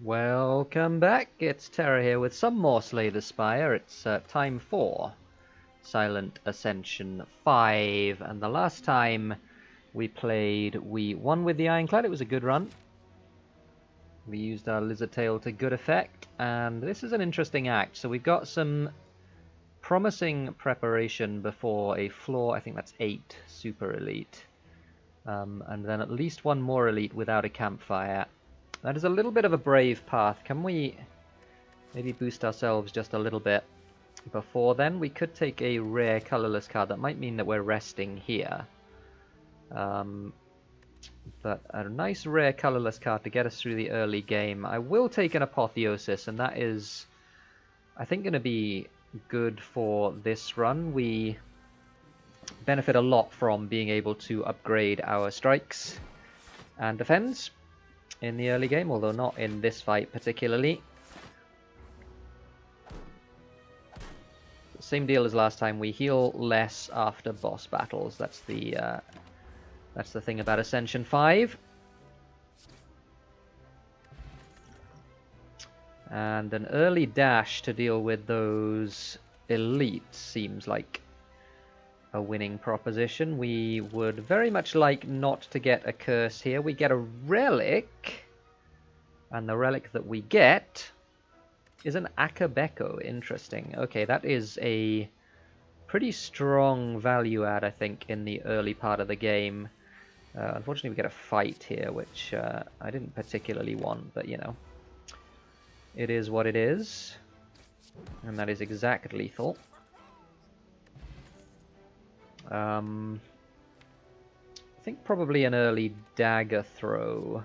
Welcome back, it's Terra here with some more Slay the Spire. It's time for Silent Ascension 5, and the last time we played, we won with the Ironclad. It was a good run. We used our Lizard Tail to good effect, and this is an interesting act. So we've got some promising preparation before a floor, I think that's 8 Super Elite, and then at least one more Elite without a campfire. That is a little bit of a brave path. Can we maybe boost ourselves just a little bit before then? We could take a rare colorless card. That might mean that we're resting here. But a nice rare colorless card to get us through the early game. I will take an Apotheosis, and that is, I think, going to be good for this run. We benefit a lot from being able to upgrade our strikes and defense in the early game, although not in this fight particularly. Same deal as last time, we heal less after boss battles. That's the thing about Ascension 5. And an early dash to deal with those elites seems like a winning proposition. We would very much like not to get a curse here. We get a relic, and the relic that we get is an Akabeko. Interesting. Okay, that is a pretty strong value add, I think, in the early part of the game. Unfortunately, we get a fight here, which I didn't particularly want, but you know, it is what it is, and that is exactly lethal. I think probably an early dagger throw.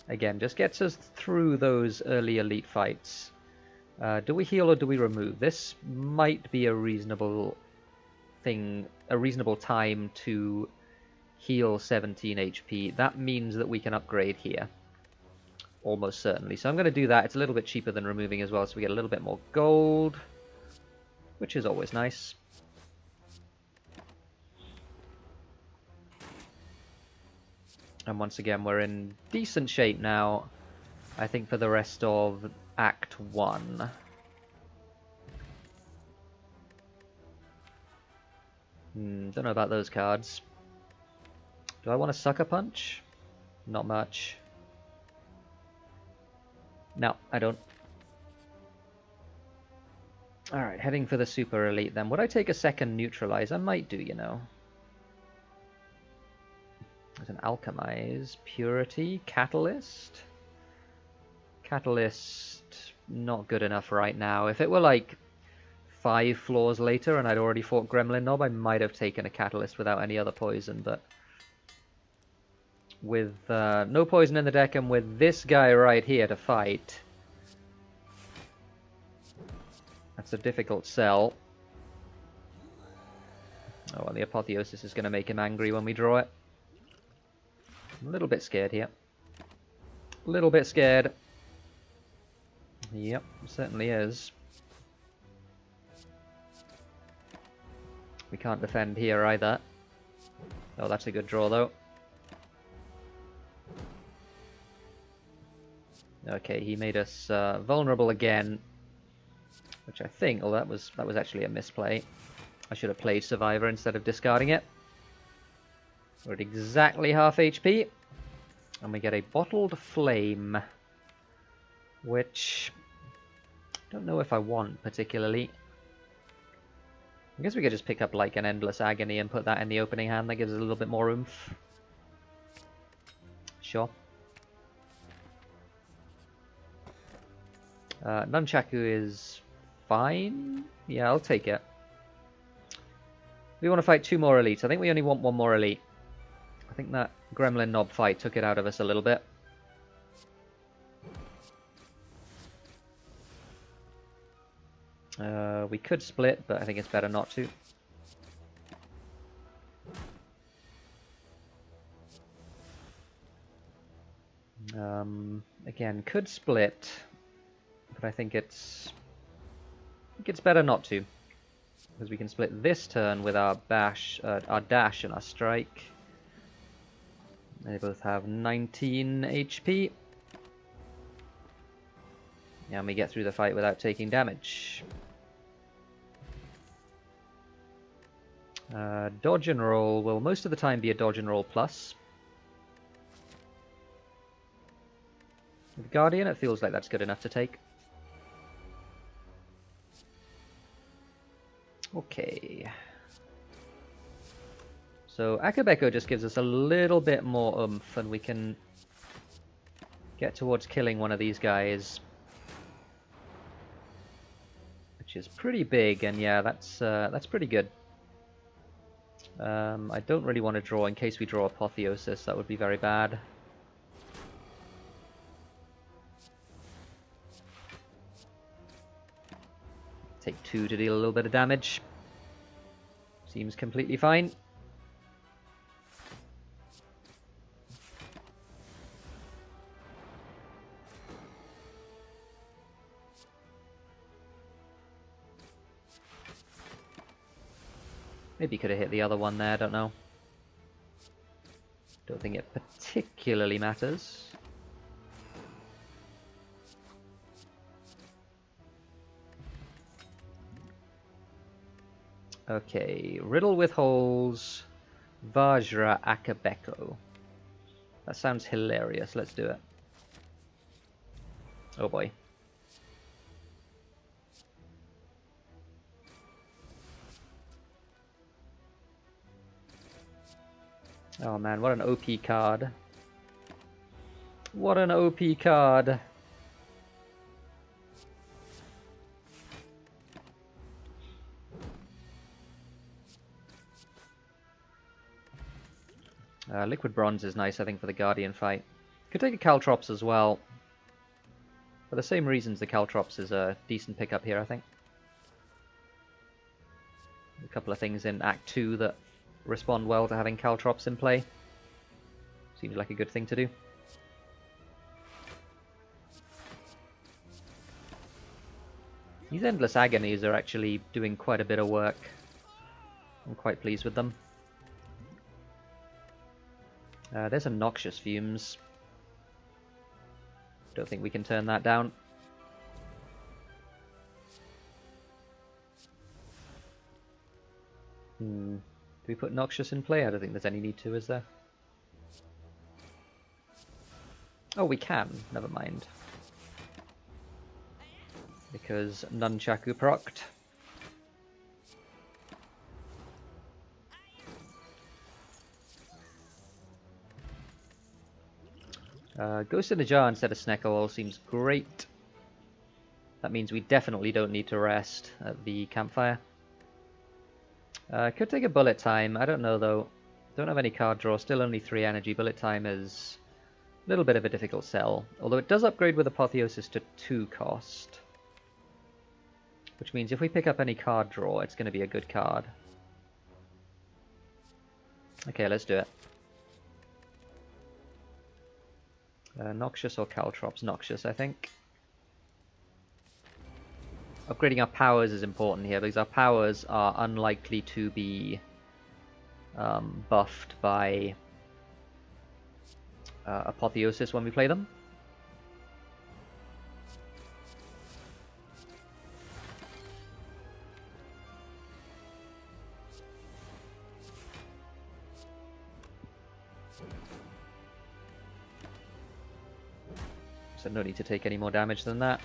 Again, just gets us through those early elite fights. Do we heal or do we remove? This might be a reasonable thing, a reasonable time to heal 17 HP. That means that we can upgrade here. Almost certainly. So I'm going to do that. It's a little bit cheaper than removing as well, so we get a little bit more gold, which is always nice. And once again, we're in decent shape now, I think, for the rest of Act 1. Don't know about those cards. Do I want a Sucker Punch? Not much. No, I don't. Alright, heading for the Super Elite then. Would I take a second Neutralize? I might do, you know. There's an Alchemize, Purity, Catalyst. Catalyst, not good enough right now. If it were like 5 floors later and I'd already fought Gremlin Knob, I might have taken a Catalyst without any other poison, but with no poison in the deck and with this guy right here to fight, that's a difficult sell. Oh, well, the Apotheosis is going to make him angry when we draw it. I'm a little bit scared here. A little bit scared. Yep, certainly is. We can't defend here either. Oh, that's a good draw though. Okay, he made us vulnerable again, which I think, oh, that was actually a misplay. I should have played Survivor instead of discarding it. We're at exactly half HP, and we get a Bottled Flame, which I don't know if I want particularly. I guess we could just pick up like an Endless Agony and put that in the opening hand. That gives us a little bit more oomph. Sure. Nunchaku is fine. Yeah, I'll take it. We want to fight 2 more elites. I think we only want 1 more elite. I think that Gremlin Knob fight took it out of us a little bit. We could split, but I think it's better not to. Again, could split, but I think it's better not to, because we can split this turn with our dash and our strike. They both have 19 HP. And we get through the fight without taking damage. Dodge and roll will most of the time be a dodge and roll plus. With Guardian, it feels like that's good enough to take. Okay. So Akabeko just gives us a little bit more oomph, and we can get towards killing one of these guys. Which is pretty big, and yeah, that's pretty good. I don't really want to draw in case we draw Apotheosis. That would be very bad. Take 2 to deal a little bit of damage. Seems completely fine. Maybe could have hit the other one there, I don't know. Don't think it particularly matters. Okay, Riddle with Holes, Vajra Akabeko. That sounds hilarious, let's do it. Oh boy. Oh man, what an OP card. What an OP card. Liquid Bronze is nice, I think, for the Guardian fight. Could take a Caltrops as well. For the same reasons, the Caltrops is a decent pickup here, I think. A couple of things in Act 2 that respond well to having Caltrops in play. Seems like a good thing to do. These Endless Agonies are actually doing quite a bit of work. I'm quite pleased with them. There's a Noxious Fumes. Don't think we can turn that down. Do we put Noxious in play? I don't think there's any need to, is there? Oh, we can. Never mind. Because Nunchaku procced. Ghost in the Jar instead of Snecko seems great. That means we definitely don't need to rest at the campfire. Could take a Bullet Time. I don't know though. Don't have any card draw. Still only 3 energy. Bullet Time is a little bit of a difficult sell. Although it does upgrade with Apotheosis to 2 cost. Which means if we pick up any card draw, it's going to be a good card. Okay, let's do it. Noxious or Caltrops? Noxious, I think. Upgrading our powers is important here, because our powers are unlikely to be buffed by Apotheosis when we play them. So no need to take any more damage than that.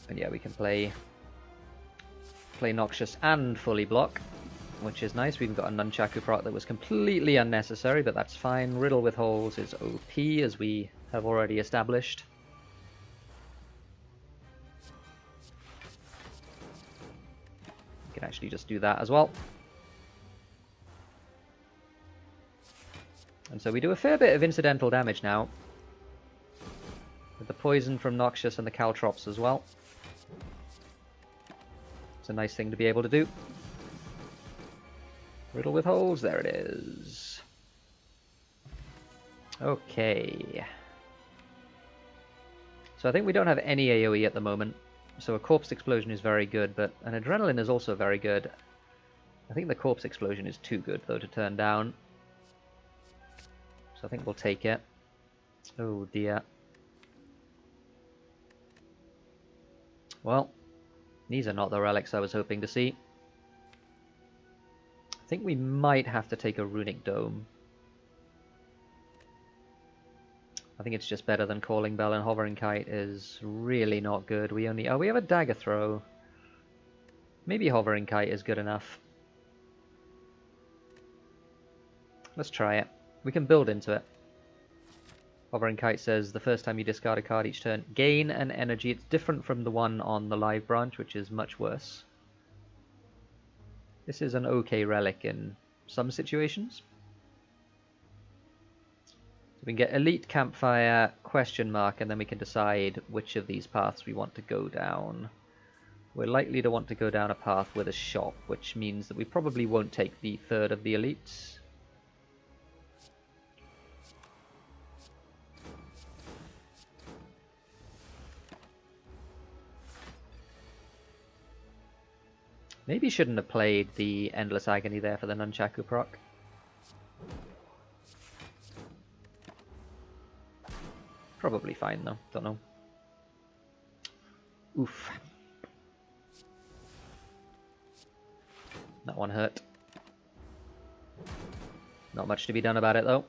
And yeah, we can play Noxious and fully block, which is nice. We've got a Nunchaku proc that was completely unnecessary, but that's fine. Riddle with Holes is OP, as we have already established. We can actually just do that as well. And so we do a fair bit of incidental damage now, with the poison from Noxious and the Caltrops as well. It's a nice thing to be able to do. Riddle with Holes, there it is. Okay. So I think we don't have any AoE at the moment, so a Corpse Explosion is very good, but an Adrenaline is also very good. I think the Corpse Explosion is too good, though, to turn down. So I think we'll take it. Oh dear. Well, these are not the relics I was hoping to see. I think we might have to take a runic dome. I think it's just better than Calling Bell, and Hovering Kite is really not good. We only... oh, we have a Dagger Throw. Maybe Hovering Kite is good enough. Let's try it. We can build into it. Hovering Kite says the first time you discard a card each turn, gain an energy. It's different from the one on the live branch, which is much worse. This is an okay relic in some situations. So we can get Elite, Campfire, question mark, and then we can decide which of these paths we want to go down. We're likely to want to go down a path with a shop, which means that we probably won't take the third of the elites. Maybe shouldn't have played the Endless Agony there for the Nunchaku proc. Probably fine though, don't know. Oof. That one hurt. Not much to be done about it though.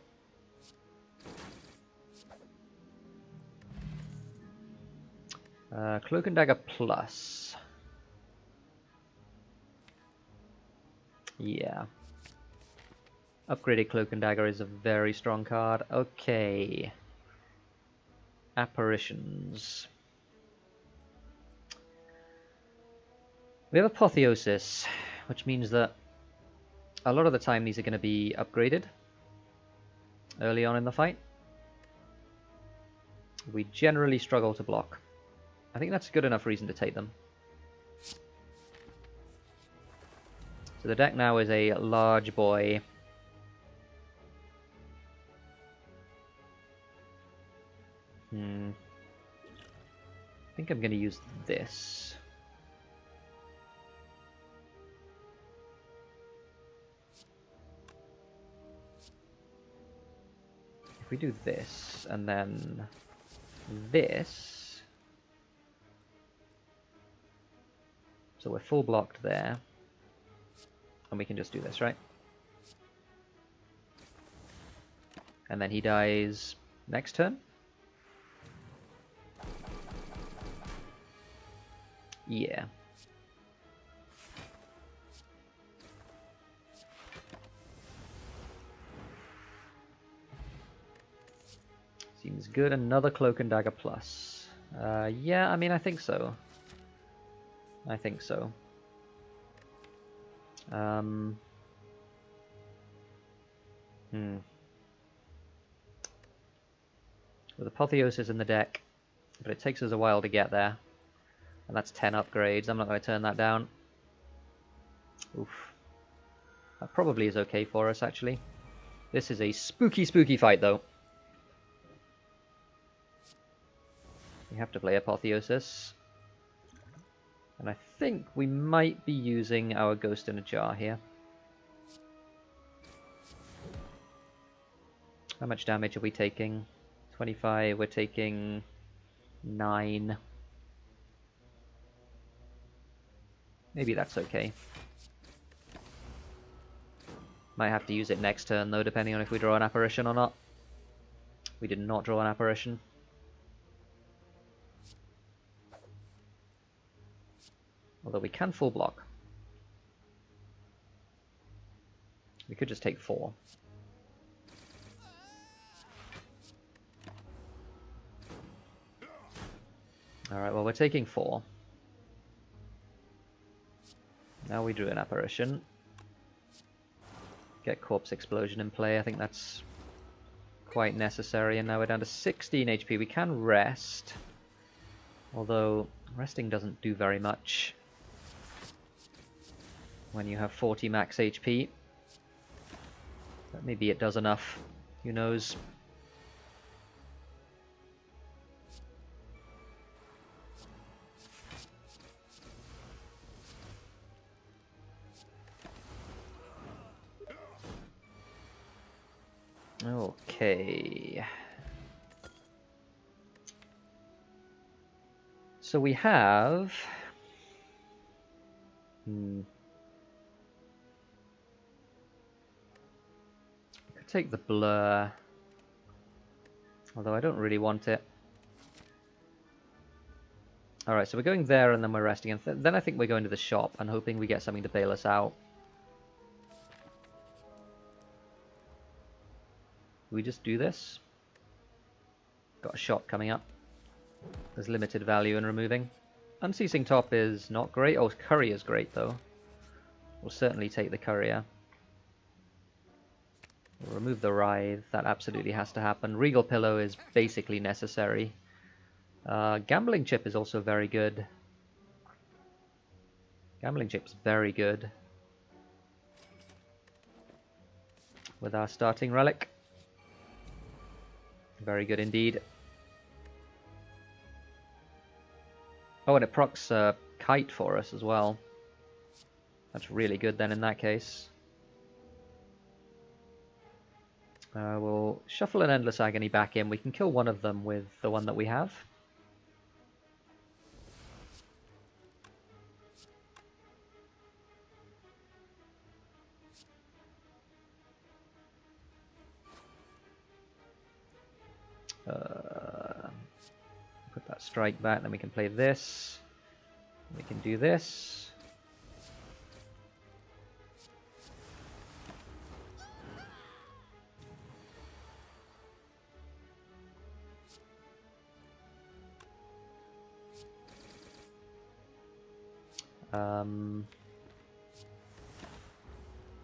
Cloak and Dagger Plus. Yeah. Upgraded Cloak and Dagger is a very strong card. Okay. Apparitions. We have Apotheosis, which means that a lot of the time these are going to be upgraded early on in the fight. We generally struggle to block. I think that's a good enough reason to take them. So the deck now is a large boy. I think I'm going to use this. If we do this, and then this, so we're full blocked there, and we can just do this, right? And then he dies next turn. Yeah. Seems good. Another Cloak and Dagger Plus. Yeah, I mean, I think so. I think so. With Apotheosis in the deck, but it takes us a while to get there. And that's 10 upgrades. I'm not going to turn that down. Oof. That probably is okay for us, actually. This is a spooky, spooky fight, though. We have to play Apotheosis. And I think we might be using our Ghost in a Jar here. How much damage are we taking? 25, we're taking 9. Maybe that's okay. Might have to use it next turn though, depending on if we draw an apparition or not. We did not draw an apparition. Although we can full block. We could just take 4. Alright, well we're taking 4. Now we drew an apparition. Get Corpse Explosion in play, I think that's quite necessary, and now we're down to 16 HP. We can rest, although resting doesn't do very much when you have 40 max HP. But maybe it does enough, who knows. Okay. So we have... Could take the blur. Although I don't really want it. Alright, so we're going there and then we're resting. And then I think we're going to the shop and hoping we get something to bail us out. Do we just do this? Got a shop coming up. There's limited value in removing. Unceasing Top is not great. Oh, Courier is great, though. We'll certainly take the Courier. We'll remove the Writhe. That absolutely has to happen. Regal Pillow is basically necessary. Gambling Chip is also very good. Gambling Chip's very good. With our starting relic. Very good indeed. Oh, and it procs Kite for us as well. That's really good then in that case. We'll shuffle an Endless Agony back in. We can kill one of them with the one that we have. Put that strike back, then we can play this. We can do this.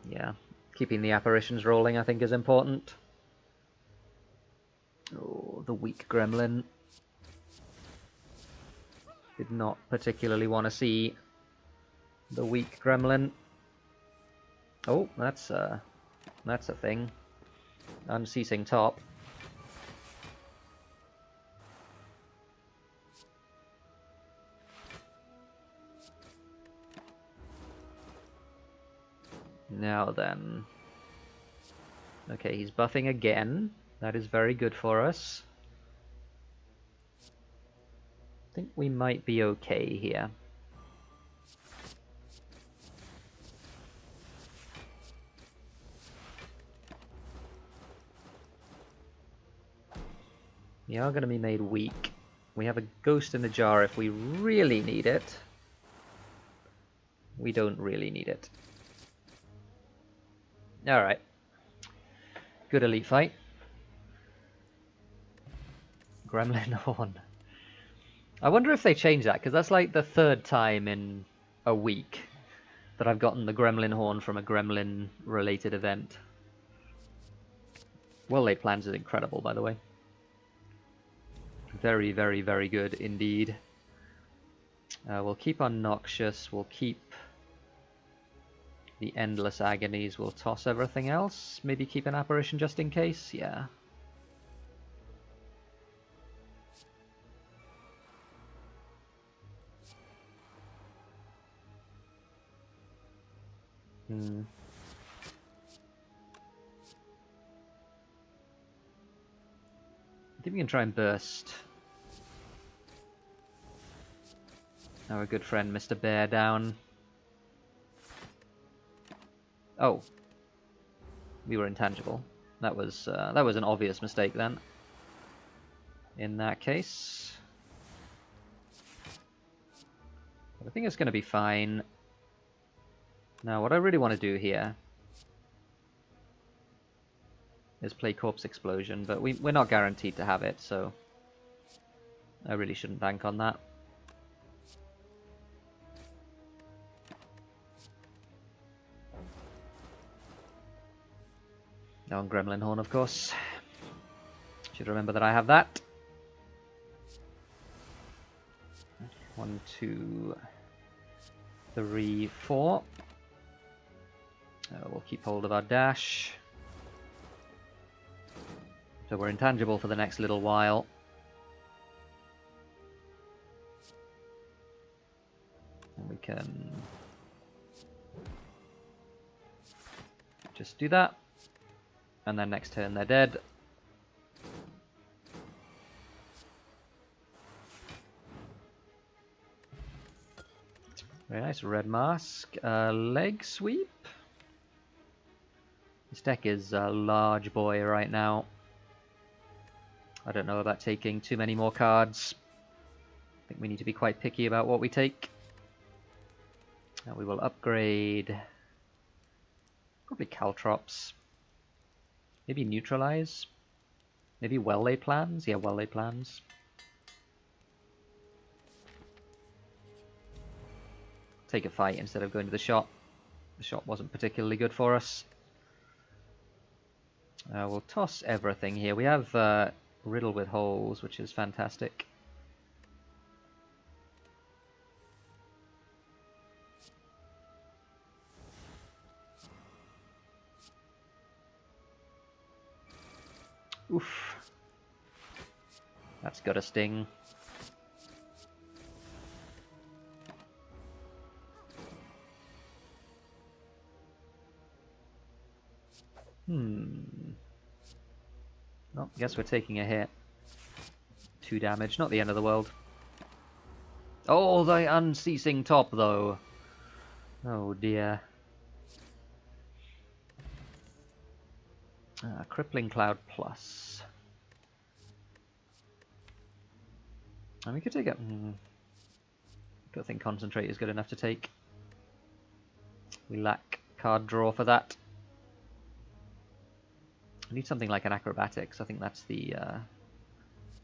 Yeah, keeping the apparitions rolling I think is important. Oh, the weak gremlin. Did not particularly want to see the weak gremlin. Oh, that's a thing. Unceasing Top. Now then. Okay, he's buffing again. That is very good for us. I think we might be okay here. We are going to be made weak. We have a ghost in the jar if we really need it. We don't really need it. Alright. Good elite fight. Gremlin Horn. I wonder if they change that, because that's like the third time in a week that I've gotten the Gremlin Horn from a Gremlin-related event. Well Laid Plans is incredible, by the way. Very, very, very good indeed. We'll keep on Noxious, we'll keep the Endless Agonies, we'll toss everything else. Maybe keep an Apparition just in case, yeah. I think we can try and burst our good friend Mr. Bear down. Oh. We were intangible. That was an obvious mistake then. In that case. But I think it's going to be fine. Now, what I really want to do here is play Corpse Explosion, but we're not guaranteed to have it, so I really shouldn't bank on that. No, on Gremlin Horn, of course. Should remember that I have that. 1, 2, 3, 4. We'll keep hold of our dash. So we're intangible for the next little while. And we can just do that. And then next turn they're dead. Very nice. Red mask. Leg sweep. This deck is a large boy right now. I don't know about taking too many more cards. I think we need to be quite picky about what we take. Now we will upgrade probably Caltrops. Maybe Neutralize. Maybe Well-Laid Plans. Yeah, Well-Laid Plans. Take a fight instead of going to the shot. The shot wasn't particularly good for us. We'll toss everything here. We have Riddle with Holes, which is fantastic. Oof. That's got a sting. Well, guess we're taking a hit. 2 damage, not the end of the world. Oh, the unceasing top, though. Oh, dear. Crippling Cloud Plus. And we could take it. Don't think Concentrate is good enough to take. We lack card draw for that. I need something like an Acrobatics. I think that's the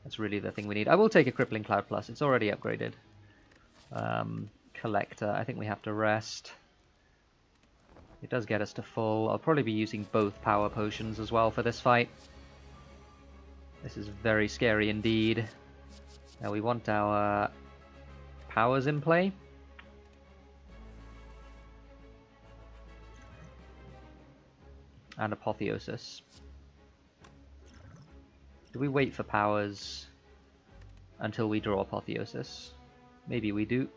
that's really the thing we need. I will take a Crippling Cloud Plus. It's already upgraded. Collector. I think we have to rest. It does get us to full. I'll probably be using both power potions as well for this fight. This is very scary indeed. Now we want our powers in play. And Apotheosis. Do we wait for powers until we draw Apotheosis? Maybe we do.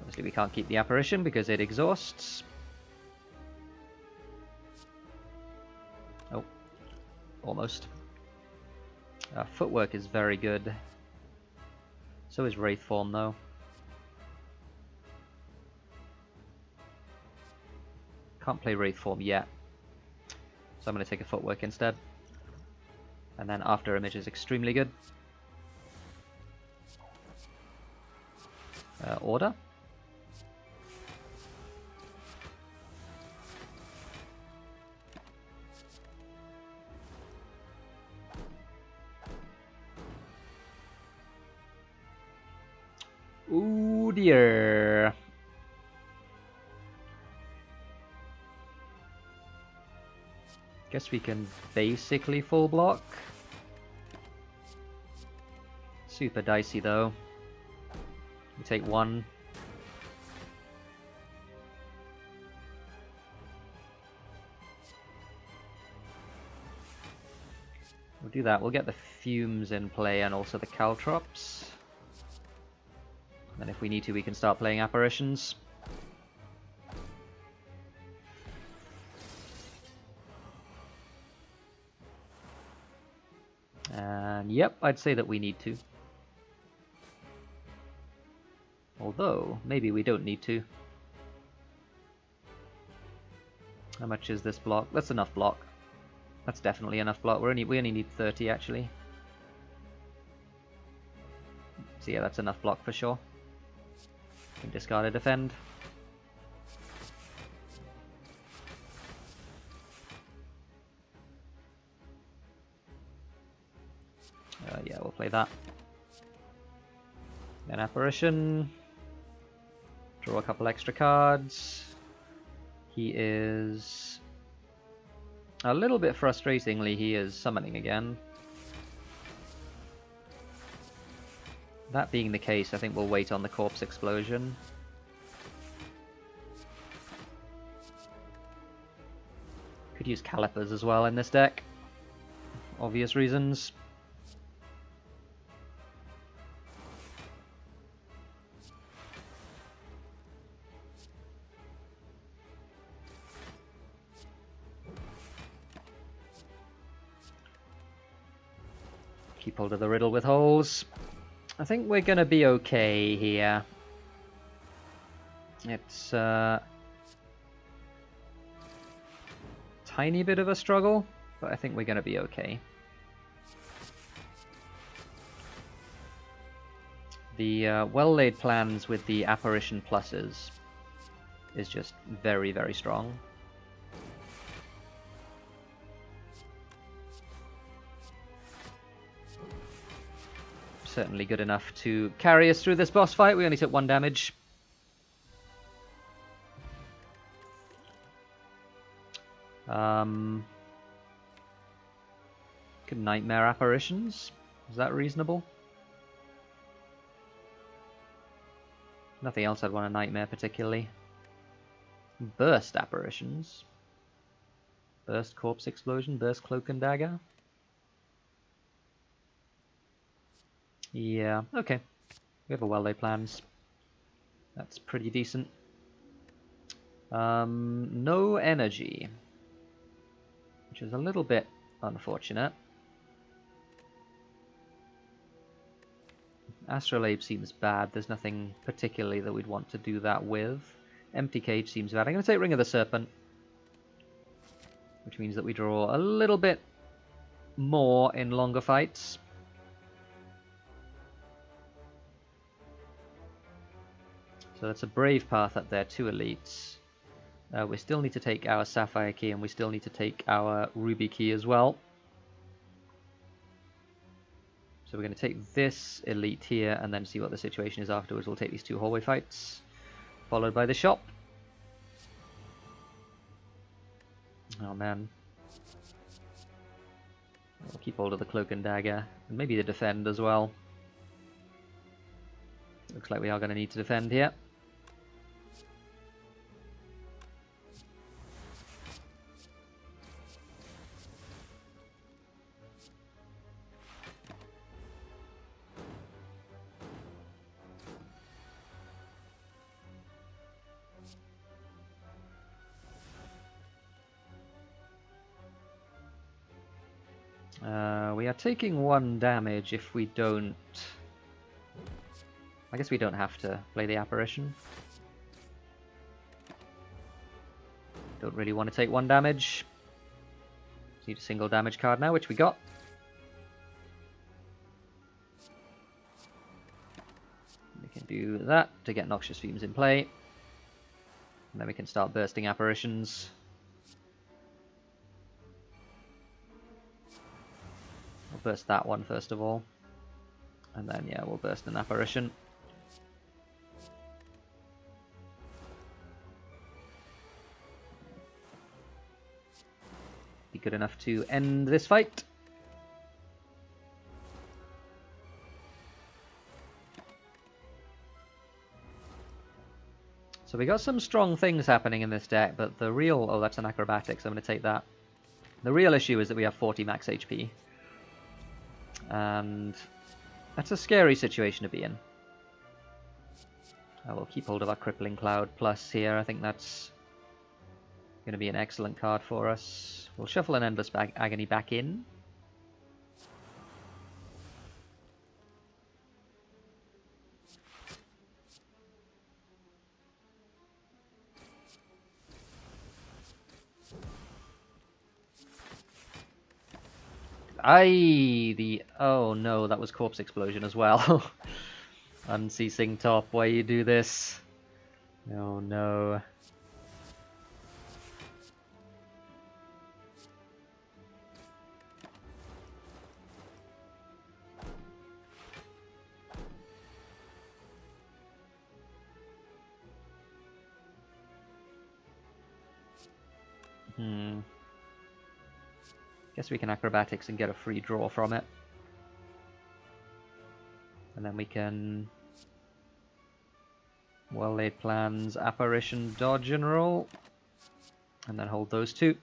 Obviously we can't keep the Apparition because it exhausts. Oh, almost. Footwork is very good. So is Wraith Form, though. Can't play Wraith Form yet. So I'm going to take a Footwork instead. And then After Image is extremely good. Order. Ooh dear. Guess we can basically full block. Super dicey though. We take 1. We'll do that. We'll get the Fumes in play and also the Caltrops. And if we need to, we can start playing Apparitions. And yep, I'd say that we need to. Although, maybe we don't need to. How much is this block? That's enough block. That's definitely enough block. We only need 30 actually. So yeah, that's enough block for sure. Can discard a defend. Yeah, we'll play that. Then Apparition. Draw a couple extra cards. He is... a little bit frustratingly, he is summoning again. That being the case, I think we'll wait on the Corpse Explosion. Could use Calipers as well in this deck. obvious reasons. Keep hold of the riddle with holes. I think we're going to be okay here. It's a tiny bit of a struggle, but I think we're going to be okay. The well-laid plans with the apparition pluses is just very, very strong. Certainly good enough to carry us through this boss fight. We only took 1 damage. Good nightmare apparitions. Is that reasonable? Nothing else I'd want a nightmare particularly. Burst apparitions. Burst corpse explosion. Burst cloak and dagger. Yeah, okay. We have a well-laid plans. That's pretty decent. No energy. Which is a little bit unfortunate. Astrolabe seems bad. There's nothing particularly that we'd want to do that with. Empty Cage seems bad. I'm going to take Ring of the Serpent. Which means that we draw a little bit more in longer fights. So that's a Brave Path up there, 2 elites. We still need to take our Sapphire Key, and we still need to take our Ruby Key as well. So we're going to take this elite here, and then see what the situation is afterwards. We'll take these 2 hallway fights, followed by the shop. Oh man. We'll keep hold of the Cloak and Dagger, and maybe the Defend as well. Looks like we are going to need to defend here. We are taking 1 damage if we don't... I guess we don't have to play the Apparition. Don't really want to take 1 damage. Just need a single damage card now, which we got. We can do that to get Noxious Fumes in play. And then we can start bursting Apparitions. We'll burst that one first of all. And then, yeah, we'll burst an Apparition. Be good enough to end this fight. So we got some strong things happening in this deck, but the real... Oh, that's an Acrobatics, I'm going to take that. The real issue is that we have 40 max HP. And that's a scary situation to be in. I will keep hold of our Crippling Cloud Plus here. I think that's going to be an excellent card for us. We'll shuffle an Endless Agony back in. Oh no, that was Corpse Explosion as well. Unceasing Top, why you do this? Oh no. Guess we can Acrobatics and get a free draw from it. And then we can... Well-laid plans, Apparition, dodge and roll. And then hold those 2.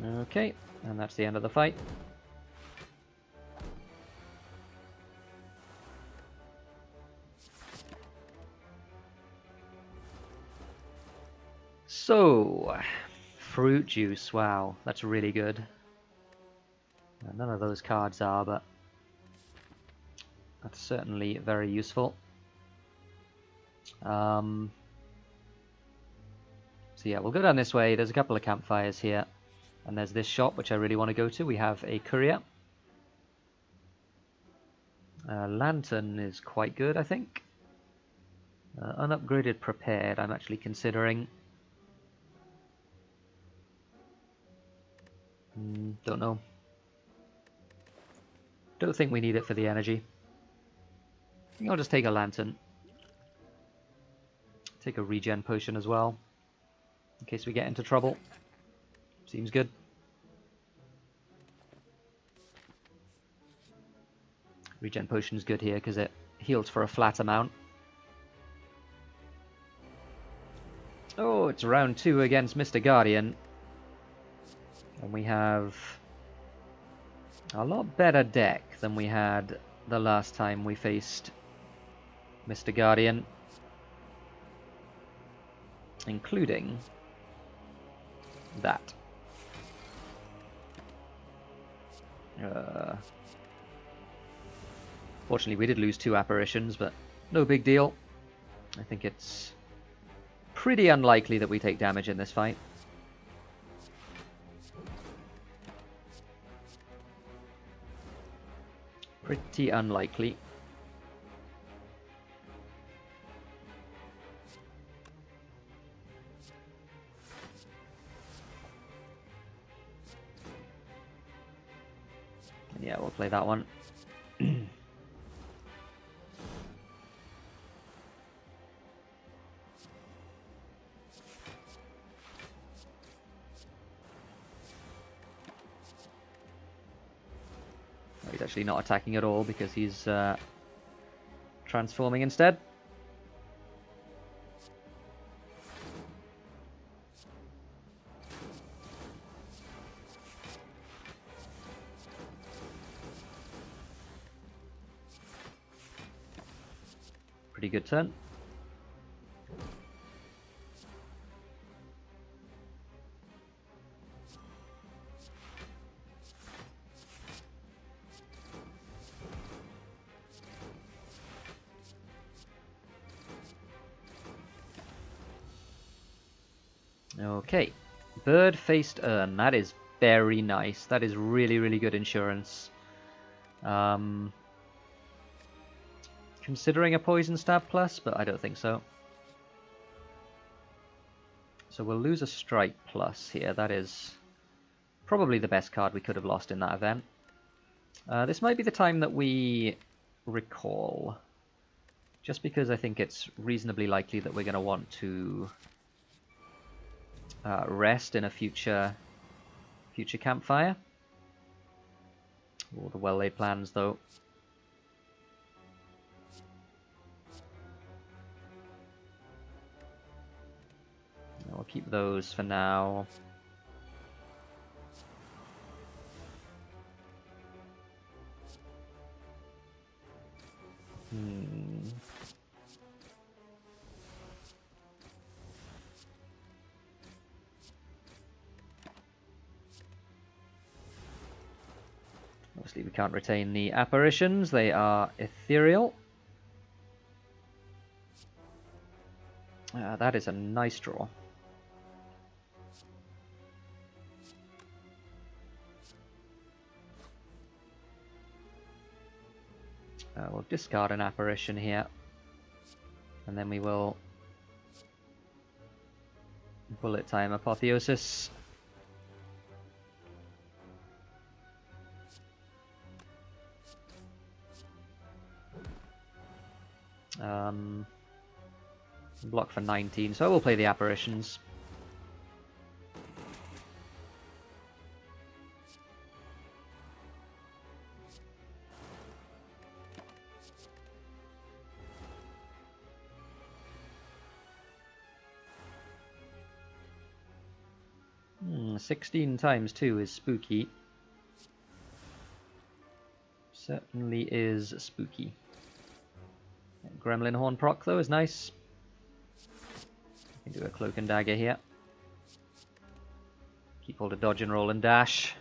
Okay, and that's the end of the fight. So, fruit juice, wow, that's really good. None of those cards are, but that's certainly very useful. So yeah, we'll go down this way. There's a couple of campfires here. And there's this shop, which I really want to go to. We have a courier. Lantern is quite good, I think. Unupgraded prepared, I'm actually considering. Don't know. Don't think we need it for the energy. I think I'll just take a lantern. Take a regen potion as well, in case we get into trouble. Seems good. Regen potion's good here because it heals for a flat amount. Oh, it's round 2 against Mr. Guardian. And we have a lot better deck than we had the last time we faced Mr. Guardian. Including that. Fortunately, we did lose 2 apparitions, but no big deal. I think it's pretty unlikely that we take damage in this fight. Pretty unlikely. Yeah, we'll play that one. He's actually not attacking at all because he's transforming instead. Pretty good turn. Okay, bird-faced urn. That is very nice. That is really, really good insurance. Considering a poison stab plus, but I don't think so. So we'll lose a strike plus here. That is probably the best card we could have lost in that event. This might be the time that we recall, just because I think it's reasonably likely that we're going to want to rest in a future campfire. All the well-laid plans, though. I'll keep those for now. Obviously, we can't retain the apparitions. They are ethereal. That is a nice draw. We'll discard an apparition here. And then we will bullet time Apotheosis. Block for 19, so I will play the apparitions. 16 times 2 is spooky. Certainly is spooky. Gremlin Horn proc, though, is nice. We can do a Cloak and Dagger here. Keep hold of dodge and roll and dash.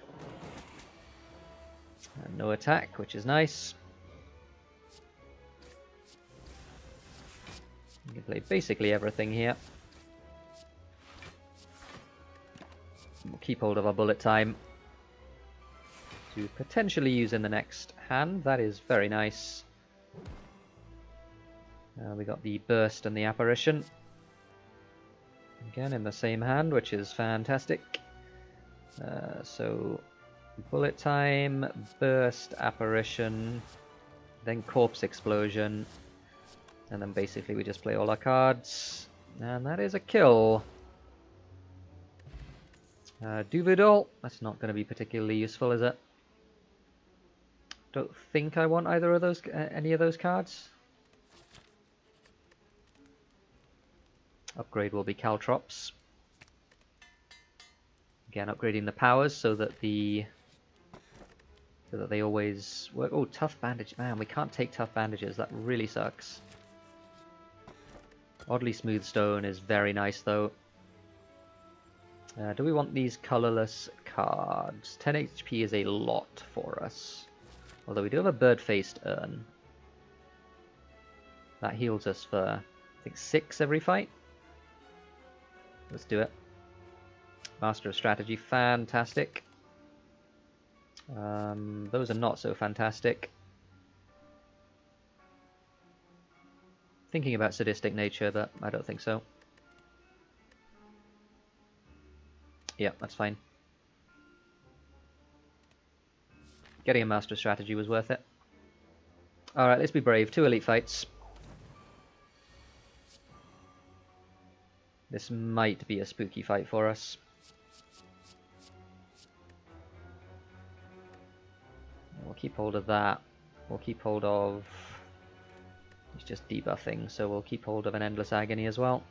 And no attack, which is nice. You can play basically everything here. We'll keep hold of our bullet time to potentially use in the next hand. That is very nice. We got the burst and the apparition. Again in the same hand, which is fantastic. So bullet time, burst, apparition, then corpse explosion, and then basically we just play all our cards, and that is a kill. Duvidol, that's not going to be particularly useful, is it? Don't think I want either of those, any of those cards. Upgrade will be Caltrops. Again, upgrading the powers so that they always work. Oh, tough bandage, man! We can't take tough bandages. That really sucks. Oddly smooth stone is very nice, though. Do we want these colorless cards? 10 HP is a lot for us. Although we do have a bird-faced urn. That heals us for, I think, 6 every fight. Let's do it. Master of Strategy, fantastic. Those are not so fantastic. Thinking about Sadistic Nature, but I don't think so. Yeah, that's fine. Getting a Master of Strategy was worth it. Alright, let's be brave. 2 elite fights. This might be a spooky fight for us. We'll keep hold of that. We'll keep hold of... It's just debuffing, so we'll keep hold of an Endless Agony as well.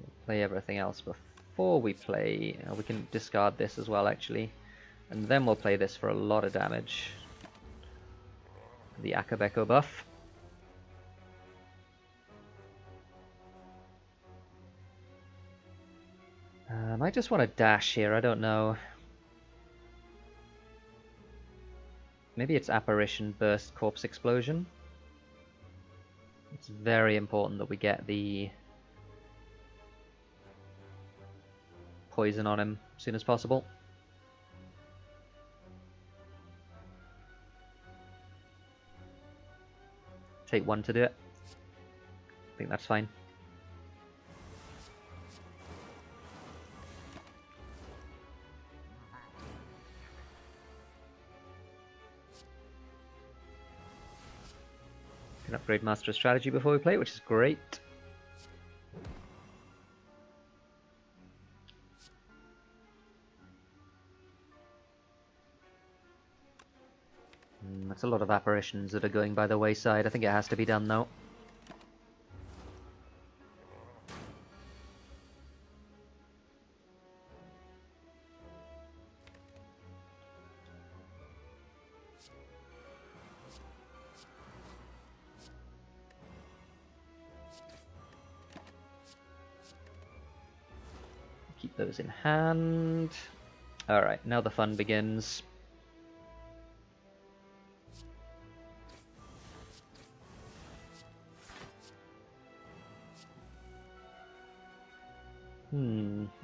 We'll play everything else before we play... we can discard this as well, actually. And then we'll play this for a lot of damage. The Akabeko buff. I just want to dash here, I don't know. Maybe it's Apparition, Burst, Corpse Explosion. It's very important that we get the poison on him as soon as possible. Take 1 to do it. I think that's fine. Can upgrade Master of Strategy before we play, which is great. That's a lot of apparitions that are going by the wayside. I think it has to be done, though. Keep those in hand. Alright, now the fun begins.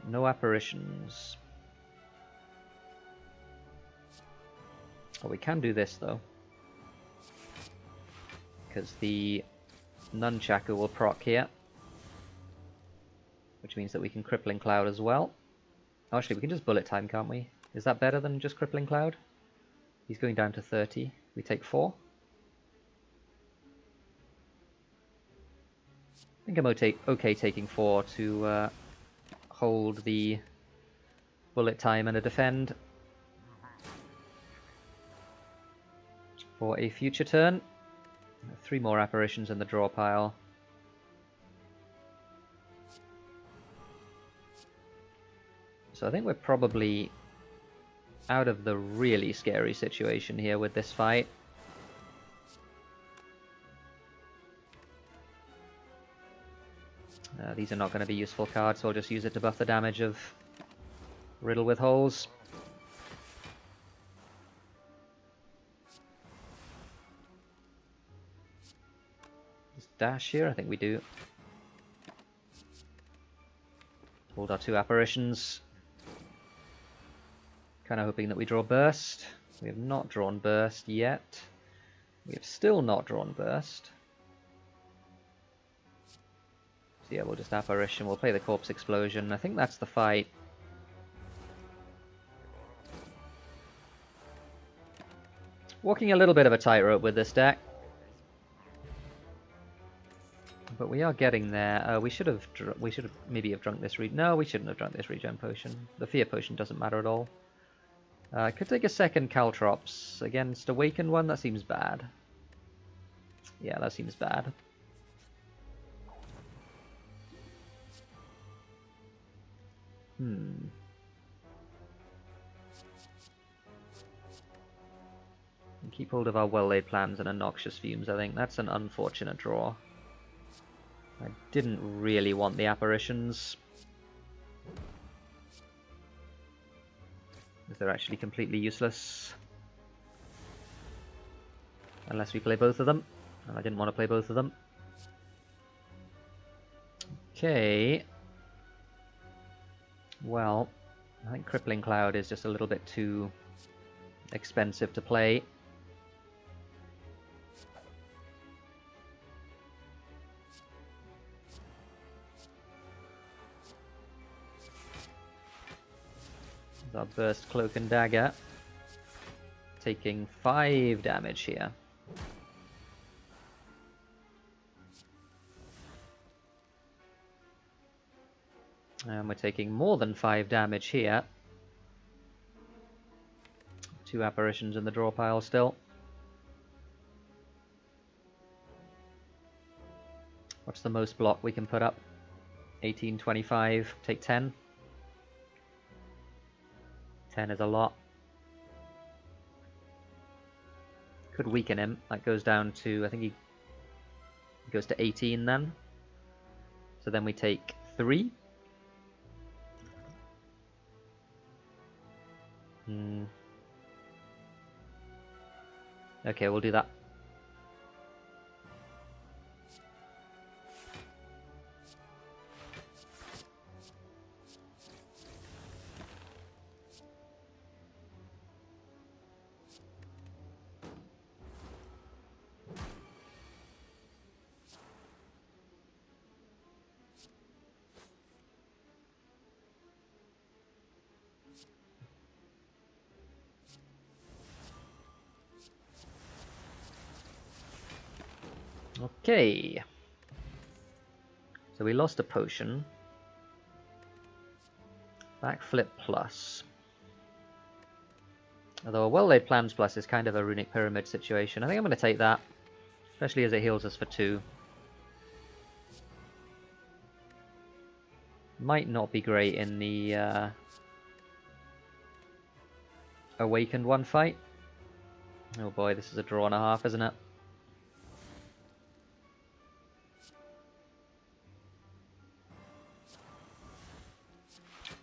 No apparitions. Oh, we can do this, though. Because the Nunchaku will proc here. Which means that we can Crippling Cloud as well. Oh, actually, we can just Bullet Time, can't we? Is that better than just Crippling Cloud? He's going down to 30. We take 4. I think I'm okay taking 4 to hold the Bullet Time and a defend. for a future turn. 3 more apparitions in the draw pile. So I think we're probably out of the really scary situation here with this fight. These are not going to be useful cards, so I'll just use it to buff the damage of Riddle with Holes. Just dash here, I think we do. Hold our 2 apparitions. Kind of hoping that we draw Burst. We have not drawn Burst yet. We have still not drawn Burst. So yeah, we'll just Apparition. We'll play the Corpse Explosion. I think that's the fight. Walking a little bit of a tightrope with this deck. But we are getting there. We should have maybe have drunk this No, we shouldn't have drunk this regen potion. The Fear Potion doesn't matter at all. I could take a second Caltrops against Awakened one. That seems bad. Yeah, that seems bad. Keep hold of our well-laid plans and a Noxious Fumes, I think. That's an unfortunate draw. I didn't really want the apparitions. Because they're actually completely useless. Unless we play both of them. And I didn't want to play both of them. Okay. Well, I think Crippling Cloud is just a little bit too expensive to play. Our Burst Cloak and Dagger, taking 5 damage here. And we're taking more than 5 damage here. 2 apparitions in the draw pile still. What's the most block we can put up? 18, 25, take 10. 10 is a lot. Could weaken him. That goes down to, I think he goes to 18 then. So then we take 3. Okay, we'll do that. Okay. So we lost a potion. Backflip plus. Although a well-laid plans plus is kind of a runic pyramid situation. I think I'm going to take that. Especially as it heals us for 2. Might not be great in the Awakened one fight. Oh boy, this is a draw and a half, isn't it?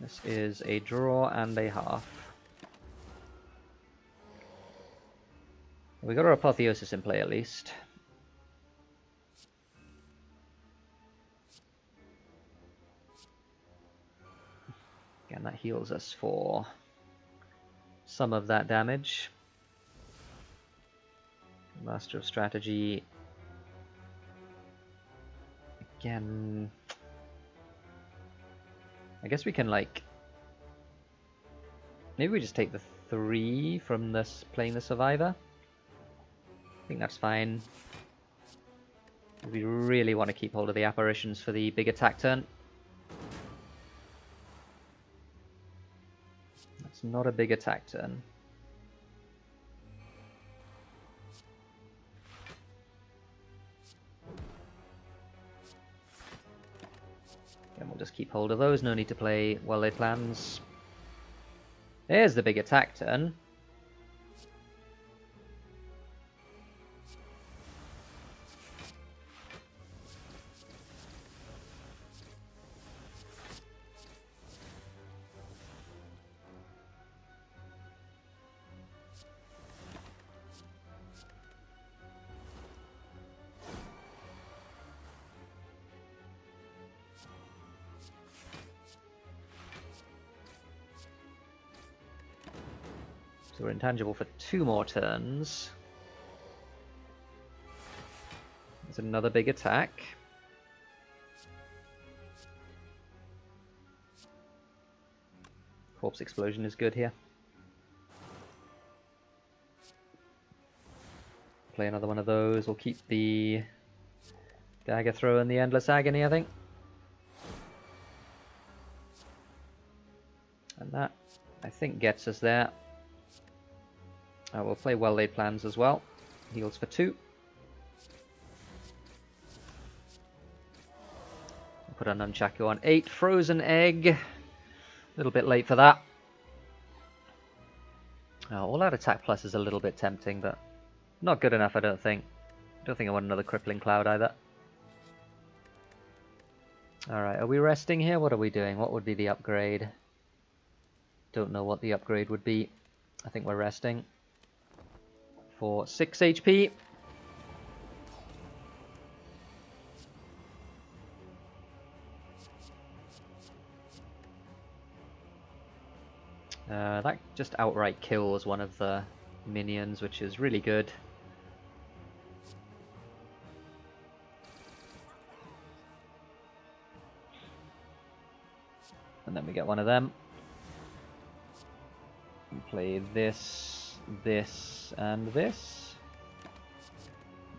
This is a draw and a half. We got our Apotheosis in play at least. Again, that heals us for some of that damage. Master of Strategy. Again, I guess we can, like, maybe we just take the 3 from this playing the Survivor. I think that's fine. We really want to keep hold of the apparitions for the big attack turn. That's not a big attack turn. keep hold of those. No need to play well-laid plans. There's the big attack turn. So we're intangible for 2 more turns. There's another big attack. Corpse Explosion is good here. Play another one of those. We'll keep the Dagger Throw and the Endless Agony, I think. And that, I think, gets us there. We'll play well-laid plans as well. Heals for 2. Put a Nunchaku on 8. Frozen Egg. A little bit late for that. All out attack plus is a little bit tempting, but not good enough, I don't think. I don't think I want another Crippling Cloud either. Alright, are we resting here? What are we doing? What would be the upgrade? Don't know what the upgrade would be. I think we're resting. For 6 HP. That just outright kills one of the minions, which is really good. And then we get one of them. We play this, this, and this.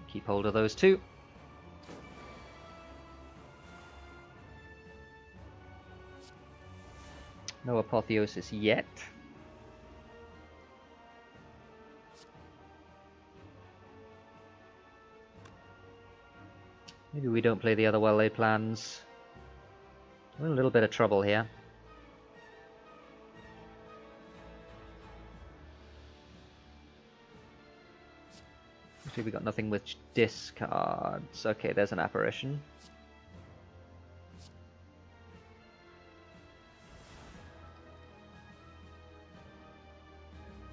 Keep hold of those 2. No Apotheosis yet. Maybe we don't play the other well-laid plans. We're in a little bit of trouble here. Actually, we got nothing with discards. Okay, there's an Apparition.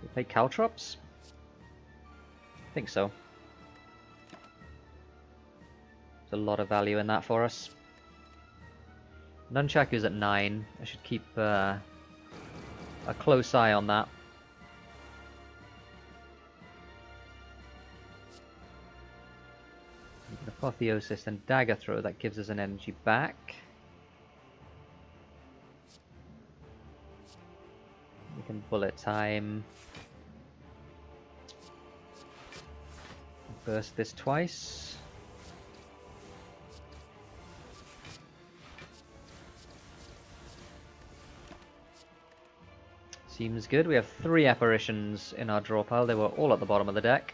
We play Caltrops? I think so. There's a lot of value in that for us. Nunchaku's at 9. I should keep a close eye on that. Apotheosis and Dagger Throw, that gives us an energy back. We can Bullet Time. Burst this twice. Seems good. We have 3 apparitions in our draw pile. They were all at the bottom of the deck.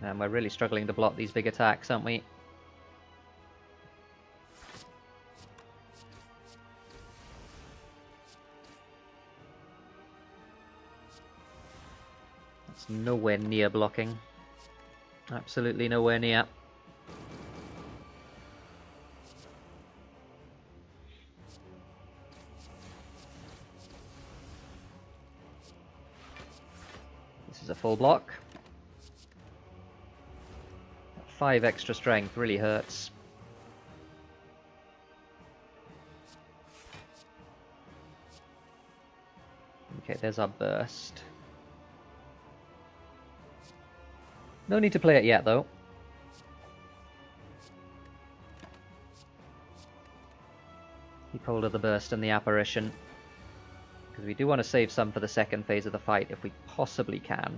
And we're really struggling to block these big attacks, aren't we? That's nowhere near blocking. Absolutely nowhere near. This is a full block. 5 extra strength really hurts. Okay, there's our burst. No need to play it yet, though. Keep hold of the burst and the apparition, because we do want to save some for the second phase of the fight if we possibly can.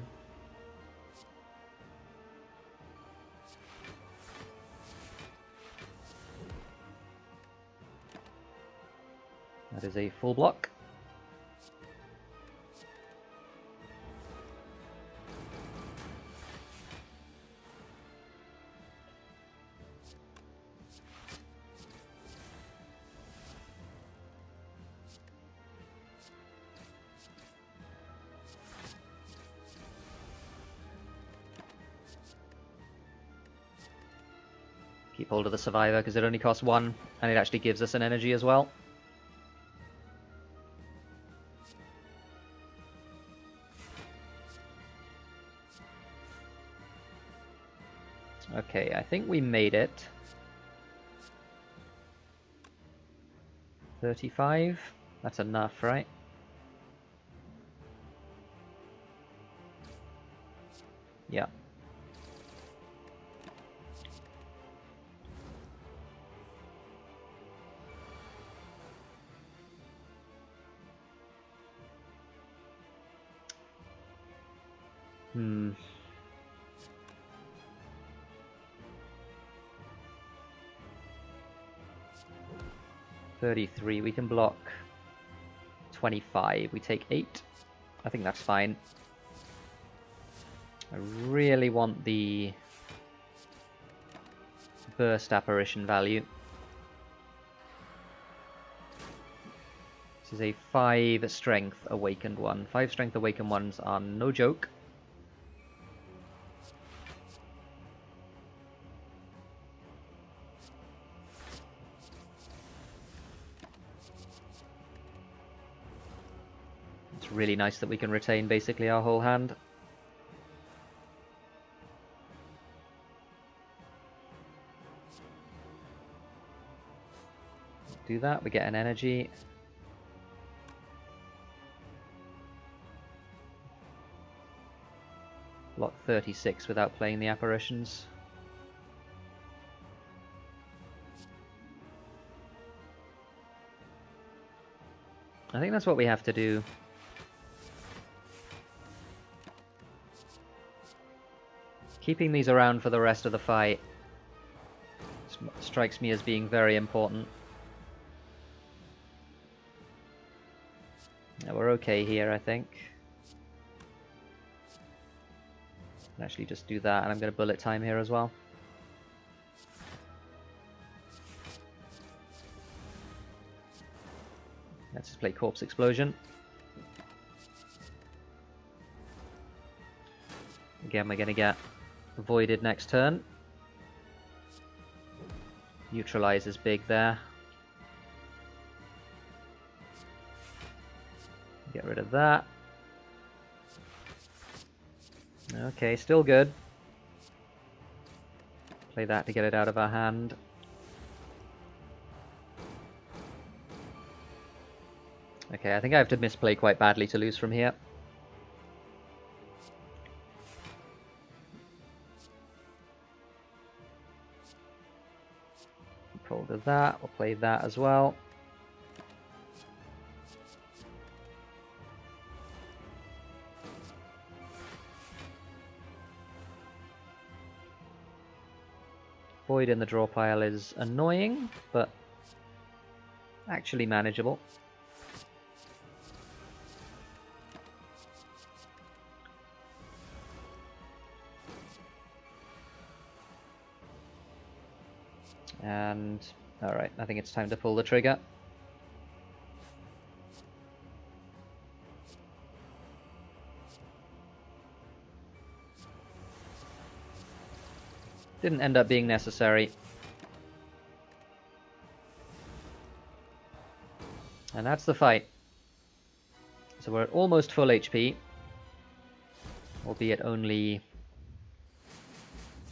That is a full block. Keep hold of the survivor because it only costs 1 and it actually gives us an energy as well. Okay, I think we made it. 35? That's enough, right? Yeah. Hmm. 33. We can block 25. We take 8. I think that's fine. I really want the burst apparition value. This is a 5 strength awakened one. 5 strength awakened ones are no joke. It's really nice that we can retain basically our whole hand. Do that, we get an energy. Block 36 without playing the apparitions. I think that's what we have to do. Keeping these around for the rest of the fight strikes me as being very important. Yeah, we're okay here, I think. I'll actually just do that, and I'm going to bullet time here as well. Let's just play Corpse Explosion. Again, we're going to get voided next turn. Neutralize is big there. Get rid of that. Okay, still good. Play that to get it out of our hand. Okay, I think I have to misplay quite badly to lose from here. Hold of that, we'll play that as well. Void in the draw pile is annoying, but actually manageable. And, alright, I think it's time to pull the trigger. Didn't end up being necessary. And that's the fight. So we're at almost full HP. Albeit only...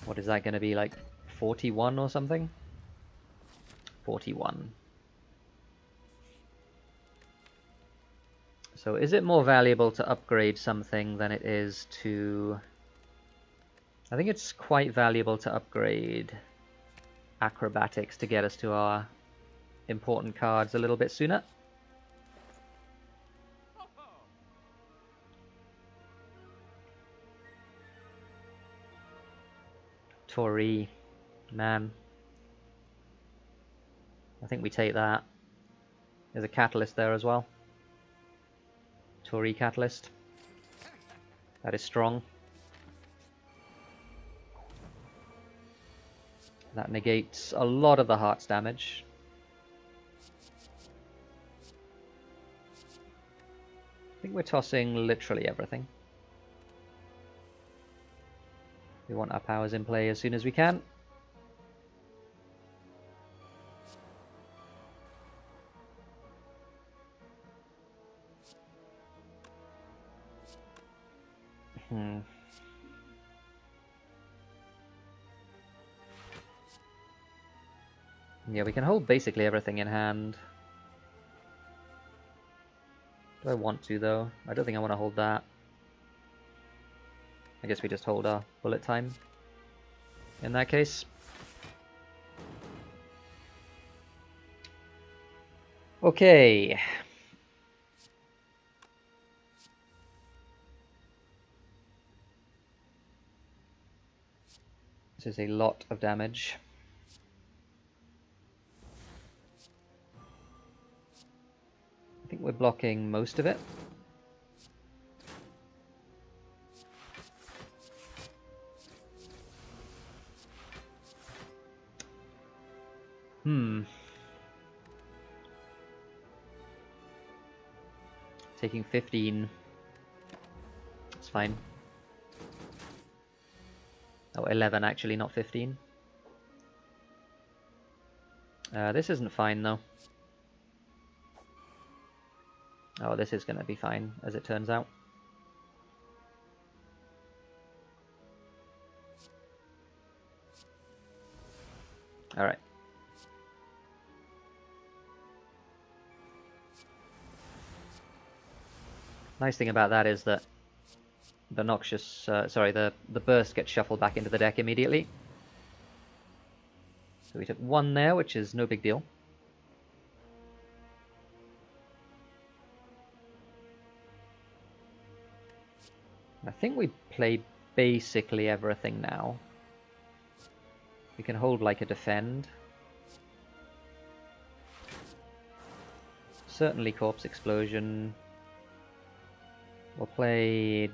What is that going to be, like 41 or something? 41. So is it more valuable to upgrade something than it is to... I think it's quite valuable to upgrade acrobatics to get us to our important cards a little bit sooner. Tori, man. I think we take that. There's a catalyst there as well. Tori catalyst. That is strong. That negates a lot of the heart's damage. I think we're tossing literally everything. We want our powers in play as soon as we can. Yeah, we can hold basically everything in hand. Do I want to, though? I don't think I want to hold that. I guess we just hold our bullet time in that case. Okay. This is a lot of damage. I think we're blocking most of it. Taking 15. It's fine. Oh, 11 actually, not 15. This isn't fine though. Oh, this is going to be fine, as it turns out. Alright. Nice thing about that is that the the burst gets shuffled back into the deck immediately. So we took 1 there, which is no big deal. I think we play basically everything now. We can hold like a defend. Certainly Corpse Explosion. We'll play...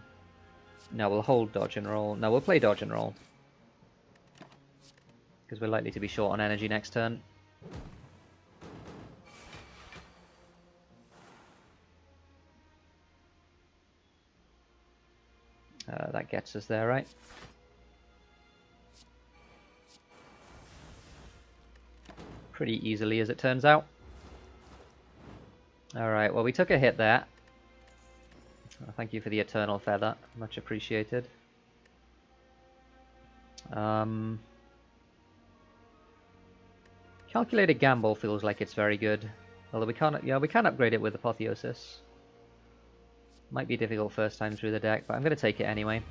No, we'll hold dodge and roll. No, we'll play dodge and roll. Because we're likely to be short on energy next turn. That gets us there, right? Pretty easily, as it turns out. Alright, well, we took a hit there. Thank you for the Eternal Feather. Much appreciated. Calculated Gamble feels like it's very good. Although we can't, yeah, we can upgrade it with Apotheosis. Might be difficult first time through the deck, but I'm going to take it anyway.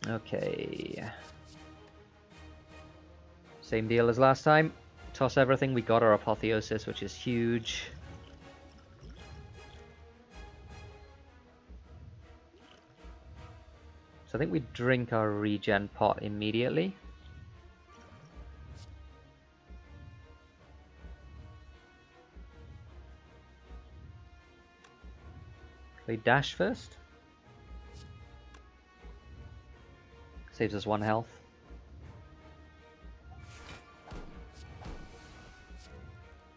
Okay. Same deal as last time. Toss everything. We got our Apotheosis, which is huge. So I think we drink our regen pot immediately. Play dash first. Saves us 1 health.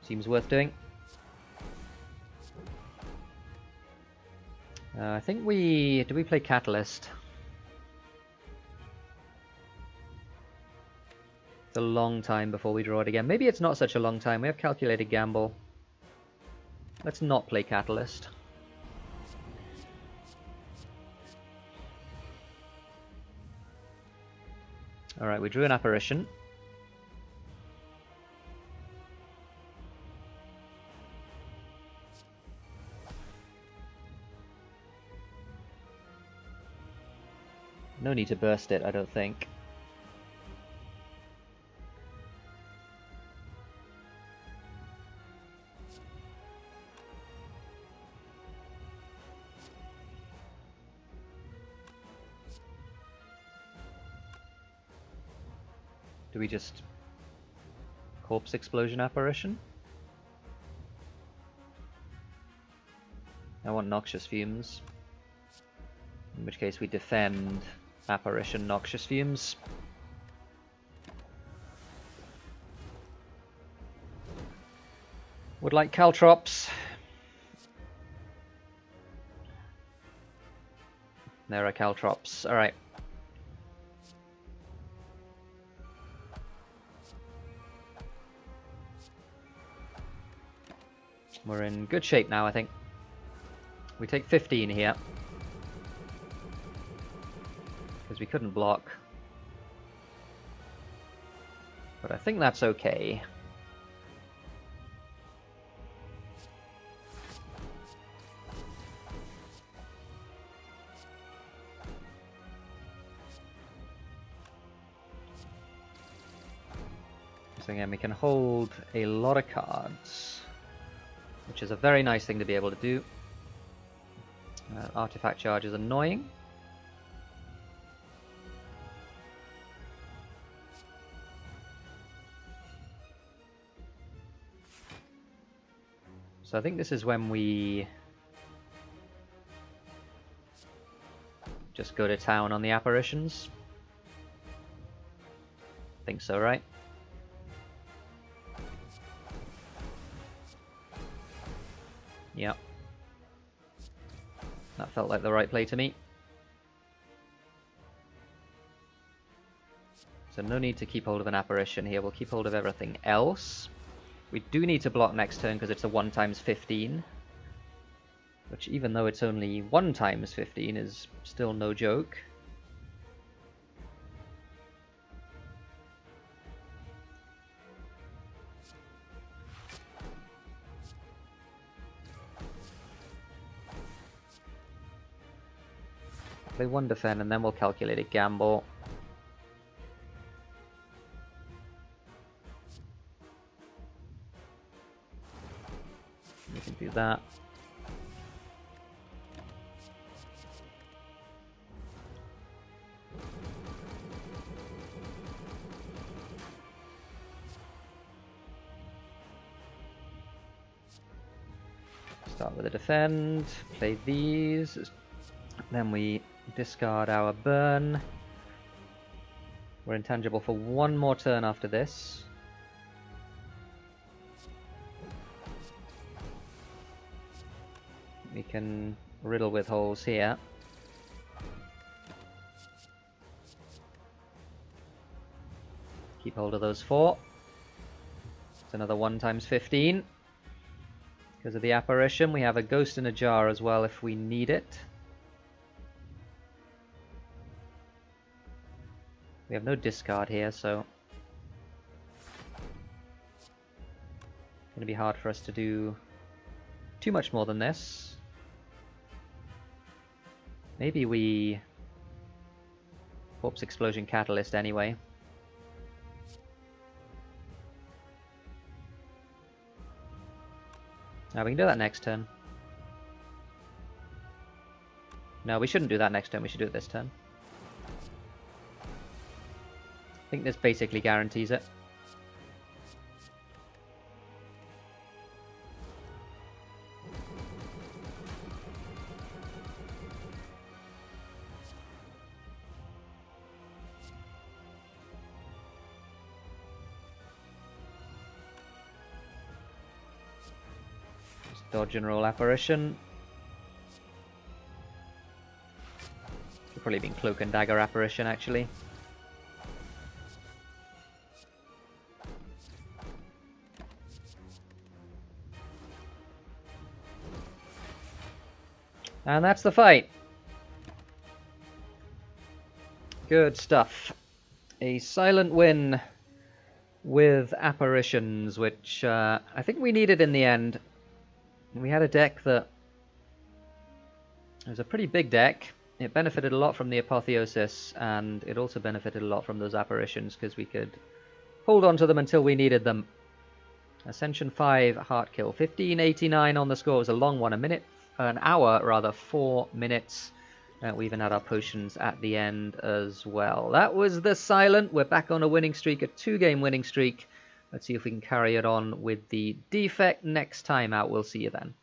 Seems worth doing. I think we... Do we play Catalyst? It's a long time before we draw it again. Maybe it's not such a long time. We have Calculated Gamble. Let's not play Catalyst. Alright, we drew an Apparition. No need to burst it, I don't think. Do we just Corpse Explosion Apparition? I want Noxious Fumes. In which case we defend Apparition Noxious Fumes. Would like Caltrops. There are Caltrops. Alright. We're in good shape now, I think. We take 15 here. Because we couldn't block. But I think that's okay. So again, we can hold a lot of cards, which is a very nice thing to be able to do. Artifact charge is annoying. So I think this is when we just go to town on the apparitions. I think so, right? Yep. That felt like the right play to me. So no need to keep hold of an apparition here. We'll keep hold of everything else. We do need to block next turn because it's a 1 times 15. Which, even though it's only 1 times 15, is still no joke. Play 1 defend and then we'll calculate a gamble. We can do that. Start with a defend, play these, then we discard our burn. We're intangible for 1 more turn after this. We can riddle with holes here. Keep hold of those 4. It's another 1 times 15. Because of the apparition, we have a ghost in a jar as well if we need it. We have no discard here, so it's going to be hard for us to do too much more than this. Maybe we Corpse Explosion Catalyst anyway. Now we can do that next turn. No, we shouldn't do that next turn, we should do it this turn. I think this basically guarantees it. Just dodge and roll apparition. Could probably been cloak and dagger apparition actually. And that's the fight. Good stuff. A silent win with apparitions, which I think we needed in the end. We had a deck that was a pretty big deck. It benefited a lot from the apotheosis, and it also benefited a lot from those apparitions because we could hold on to them until we needed them. Ascension 5, Heart Kill. 1589 on the score. It was a long one. An hour, rather, 4 minutes. We even had our potions at the end as well. That was the Silent. We're back on a winning streak, a 2-game winning streak. Let's see if we can carry it on with the Defect next time out. We'll see you then.